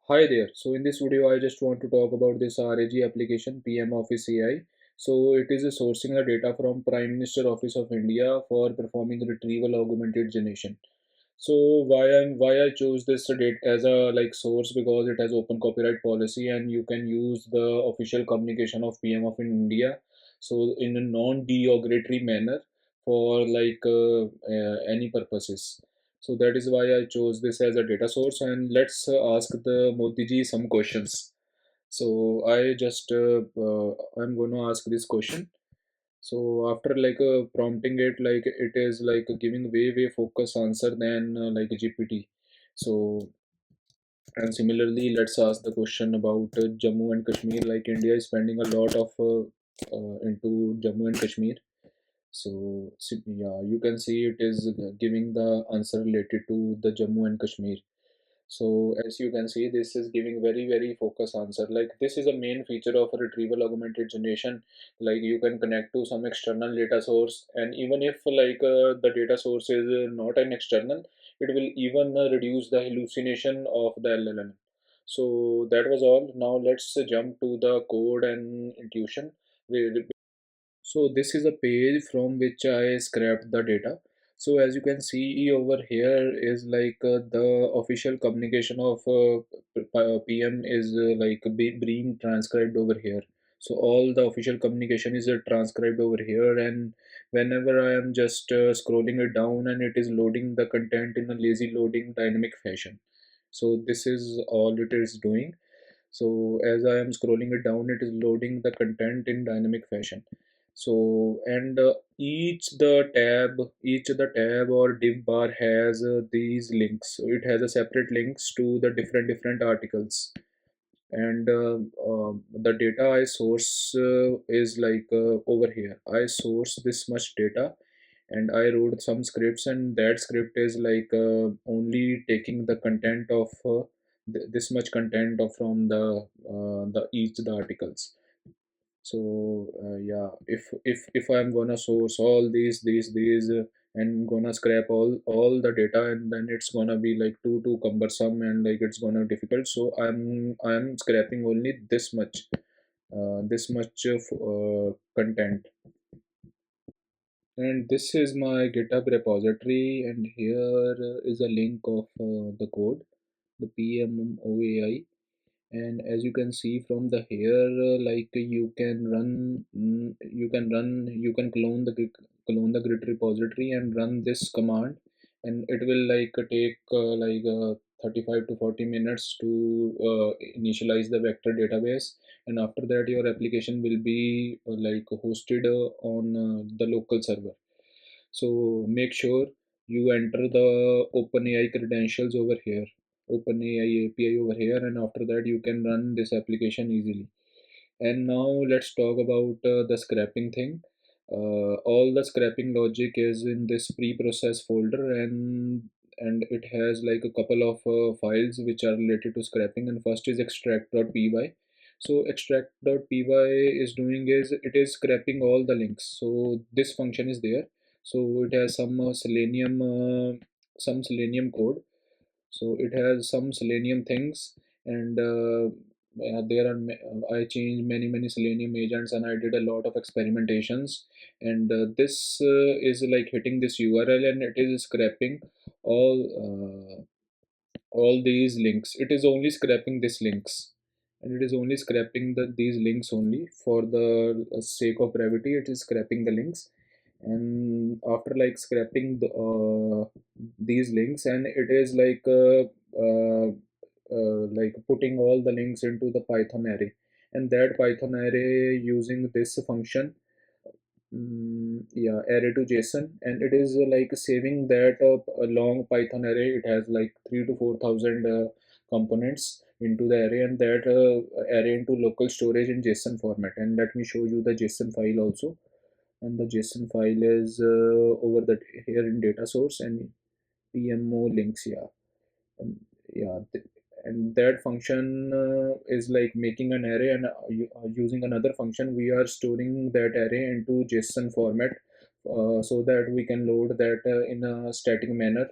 Hi there. So in this video, I just want to talk about this RAG application, PM Office AI. So it is sourcing the data from Prime Minister Office of India for performing retrieval augmented generation. So why I chose this date as a like source, because it has open copyright policy and you can use the official communication of PM of India. So in a non-derogatory manner for any purposes. So that is why I chose this as a data source, and let's ask the Modi ji some questions. So I'm going to ask this question. So after prompting it, like it is like giving way focus answer than like GPT. So and similarly, let's ask the question about Jammu and Kashmir. Like India is spending a lot of into Jammu and Kashmir. Yeah, you can see it is giving the answer related to the Jammu and Kashmir. So as you can see, this is giving very focused answer. Like this is a main feature of a retrieval augmented generation. Like you can connect to some external data source, and even if the data source is not an external, it will even reduce the hallucination of the LLM. So that was all. Now let's jump to the code and intuition. So this is a page from which I scraped the data. So as you can see over here is the official communication of PM is being transcribed over here. So all the official communication is transcribed over here, and whenever I am just scrolling it down, and it is loading the content in a lazy loading dynamic fashion. So this is all it is doing. So as I am scrolling it down, it is loading the content in dynamic fashion. So and each the tab or div bar has these links. So it has a separate links to the different articles. And the data I source is over here. I source this much data, and I wrote some scripts, and that script is only taking the content of this much content of from the each the articles. So yeah, if I'm gonna source all these and gonna scrap all the data, and then it's gonna be like too cumbersome, and like it's gonna difficult. So I'm scrapping only this much of content. And this is my GitHub repository, and here is a link of the code, the PMOAI. And as you can see from the here, you can clone the git repository and run this command, and it will take 35 to 40 minutes to initialize the vector database. And after that, your application will be hosted on the local server. So make sure you enter the OpenAI credentials over here, OpenAI API over here, and after that you can run this application easily. And now let's talk about the scrapping thing. All the scrapping logic is in this pre-process folder, and it has like a couple of files which are related to scrapping. And first is extract.py. So extract.py is doing is it is scrapping all the links. So this function is there. So it has some selenium code. So it has some selenium things, and I changed many selenium agents, and I did a lot of experimentations. And this is like hitting this URL, and it is scraping all uh, all these links. It is only scraping these links, and it is only scraping these links only for the sake of brevity. It is scraping the links, and after like scraping these links, and it is putting all the links into the Python array, and that Python array using this function, yeah, array to JSON, and it is saving that a long Python array. It has like 3 to 4 thousand components into the array, and that array into local storage in JSON format. And let me show you the JSON file also. And the JSON file is over the here in data source and PMO links. Yeah, and yeah, and that function is like making an array, and using another function we are storing that array into JSON format, so that we can load that in a static manner.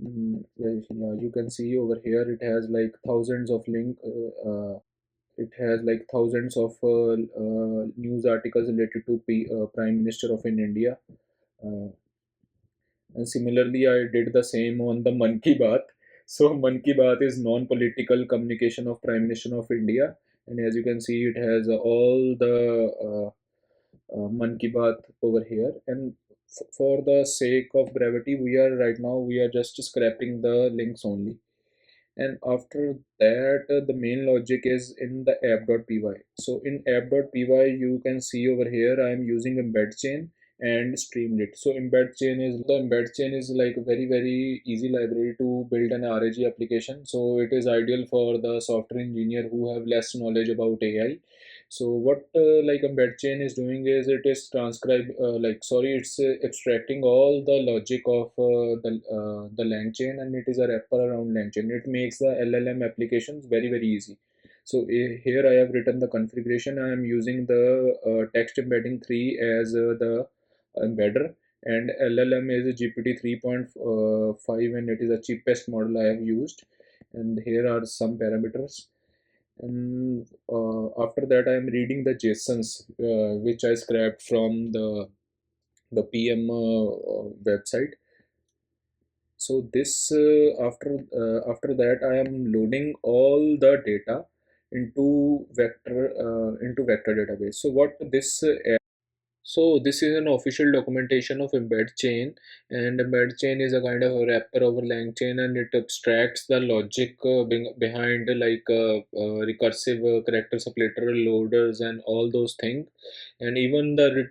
Yeah, you can see over here it has like thousands of it has like thousands of news articles related to Prime Minister of in India. Uh, and similarly, I did the same on the Man Ki Baat. So Man Ki Baat is non-political communication of Prime Minister of India, and as you can see, it has all the Man Ki Baat over here. And for the sake of brevity, we are just scrapping the links only. And after that, the main logic is in the app.py. So in app.py, you can see over here I am using embed chain and streamlit. So embed chain is like a very easy library to build an RAG application. So it is ideal for the software engineer who have less knowledge about AI. So what like embed chain is doing is it is it's extracting all the logic of the LangChain, and it is a wrapper around LangChain. It makes the LLM applications very easy. So here I have written the configuration. I am using the text embedding 3 as the embedder, and LLM is a GPT 3.5, and it is the cheapest model I have used. And here are some parameters. And after that, I am reading the JSONs which I scraped from the PM website. So this after that, I am loading all the data into vector database. So what this so this is an official documentation of embed chain, and embed chain is a kind of a wrapper over LangChain, and it abstracts the logic behind recursive character separator loaders and all those things, and even the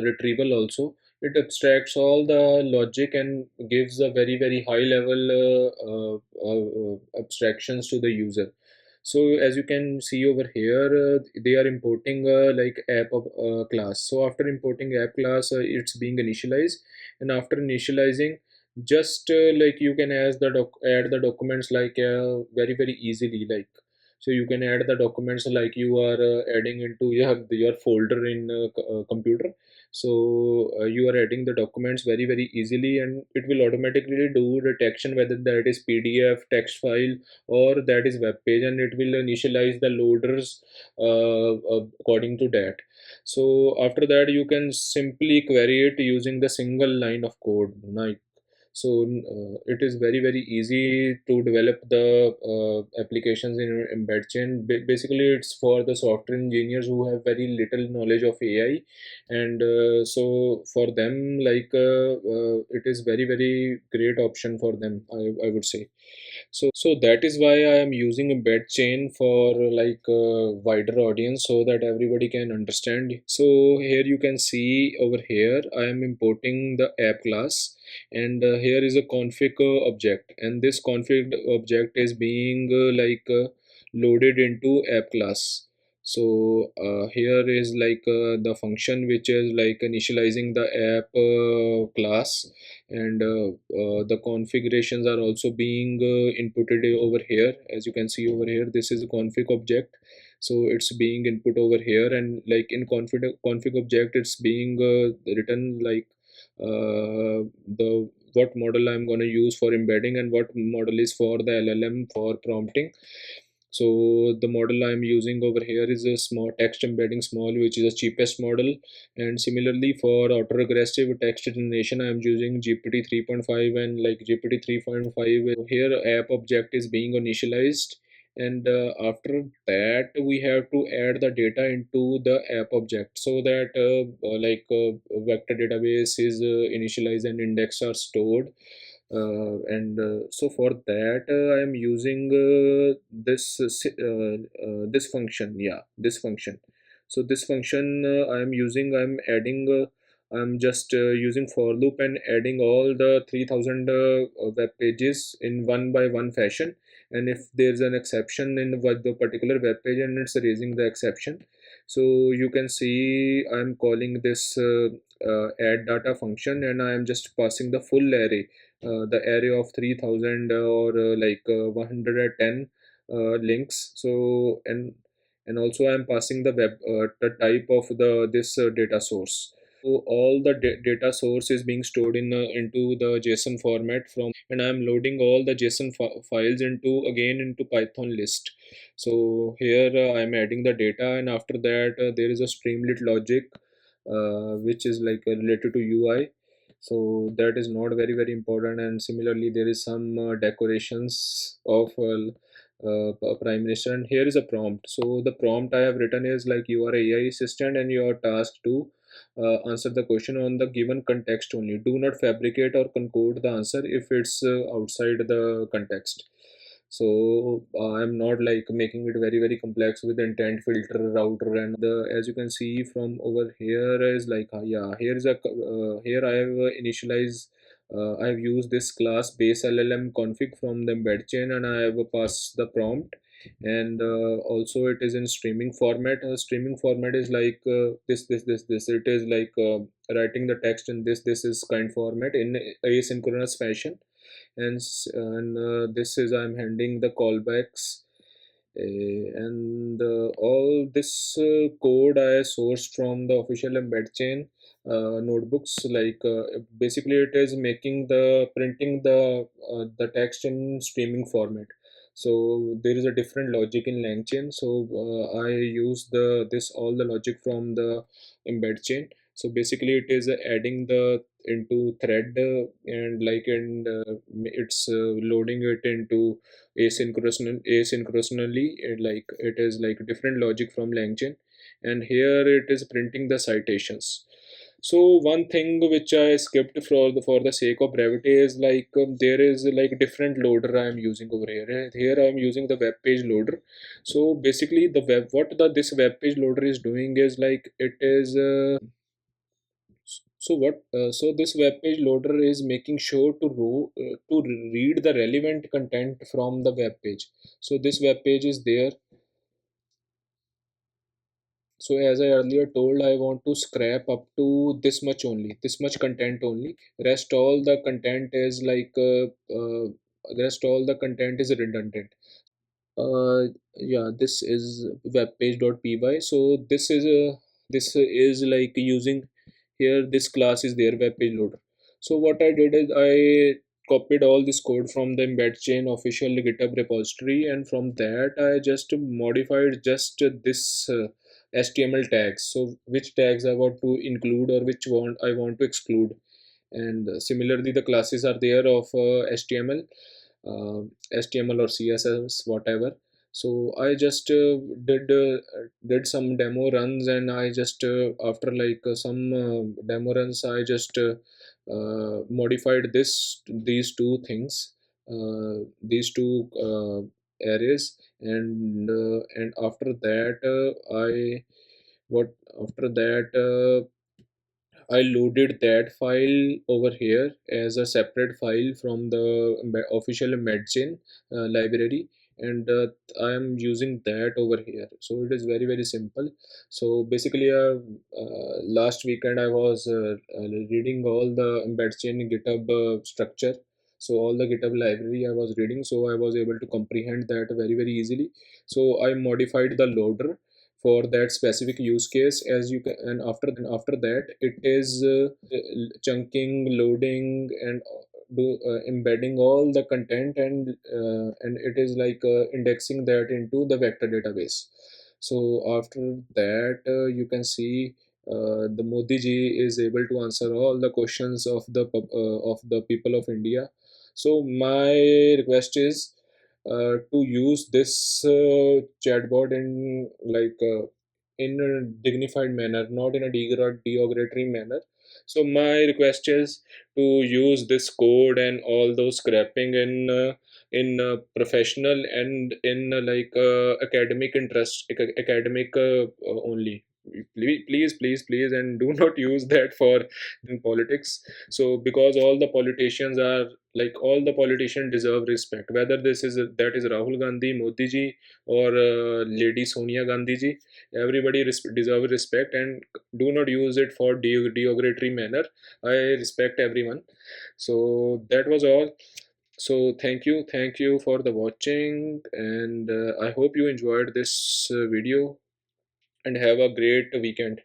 retrieval also. It abstracts all the logic and gives a very high level abstractions to the user. So as you can see over here, they are importing like app of class. So after importing app class, it's being initialized, and after initializing, just like you can add the documents like very easily. Like so, you can add the documents like you are adding into your folder in computer. So you are adding the documents very easily, and it will automatically do detection whether that is PDF, text file, or that is web page, and it will initialize the loaders according to that. So after that, you can simply query it using the single line of code. Like so, it is very easy to develop the applications in embed chain. Basically, it's for the software engineers who have very little knowledge of AI, and so for them, it is very great option for them. I would say. So that is why I am using a bed chain for like a wider audience so that everybody can understand. So here you can see over here I am importing the app class, and here is a config object, and this config object is being loaded into app class. So here is the function which is like initializing the app class, and the configurations are also being inputted over here. As you can see over here, this is a config object, so it's being input over here, and like in config object it's being written like the what model I'm going to use for embedding and what model is for the LLM for prompting. So the model I'm using over here is a small text embedding small, which is the cheapest model. And similarly for autoregressive text generation, I'm using GPT 3.5, and like GPT 3.5 here app object is being initialized, and after that we have to add the data into the app object so that vector database is initialized and index are stored. And so for that I am using this function. Yeah, this function. So this function I'm adding I'm just using for loop and adding all the 3000 web pages in one by one fashion, and if there's an exception in what the particular web page, and it's raising the exception. So you can see I'm calling this add data function, and I am just passing the full array, the array of 3000 or 110 links. So and also I'm passing the type of the this data source. So all the data source is being stored in into the JSON format from, and I'm loading all the JSON files into again into Python list. So here I'm adding the data, and after that there is a streamlit logic which is like related to UI. So that is not very important. And similarly there is some decorations of prime minister, and here is a prompt. So the prompt I have written is like, you are a AI assistant and you are tasked to answer the question on the given context only. Do not fabricate or conclude the answer if it's outside the context. So I'm not like making it very complex with intent filter router and the, as you can see from over here is like yeah, here is a here I have initialized I have used this class base LLM config from the Embedchain, and I have passed the prompt. And also it is in streaming format. Streaming format is like this. It is like writing the text in this is kind format in asynchronous fashion. And this is I'm handing the callbacks. And all this code I sourced from the official embed chain notebooks. Like basically it is making the printing the text in streaming format. So there is a different logic in LangChain. So I use the this all the logic from the embed chain. So basically it is adding the into thread and like, and it's loading it into asynchronously. Like it is like different logic from LangChain, and here it is printing the citations. So one thing which I skipped for the sake of brevity is like there is like different loader I am using over here. Here I am using the web page loader. So basically the web what the this web page loader is doing is like it is so what? So this web page loader is making sure to read the relevant content from the web page. So this web page is there. So as I earlier told, I want to scrap up to this much only, this much content only. Rest all the content is like rest all the content is redundant. Yeah, this is webpage.py. So this is like using here this class is their webpage loader. So what I did is I copied all this code from the embed chain official GitHub repository, and from that I just modified just this HTML tags. So which tags I want to include or which one I want to exclude. And similarly the classes are there of HTML, uh, HTML or CSS, whatever. So I just did some demo runs, and I just after like some demo runs, I just modified these two things, these two arrays, and after that I what after that I loaded that file over here as a separate file from the official Medicine library, and I am using that over here. So it is very simple. So basically, last weekend I was reading all the Embedchain GitHub structure. So all the GitHub library I was reading, so I was able to comprehend that very easily. So I modified the loader for that specific use case, as you can. And after that it is chunking, loading, and embedding all the content, and it is like indexing that into the vector database. So after that you can see the Modi ji is able to answer all the questions of the people of India. So my request is to use this chatbot in like in a dignified manner, not in a derogatory manner. So my request is to use this code and all those scrapping in professional and in academic interest, academic only. Please, and do not use that for in politics. So because all the politicians are like, all the politicians deserve respect, whether this is that is Rahul Gandhi, Modi ji, or Lady Sonia Gandhi ji. Everybody deserve respect, and do not use it for derogatory manner. I respect everyone. So that was all. So thank you for the watching, and I hope you enjoyed this video, and have a great weekend.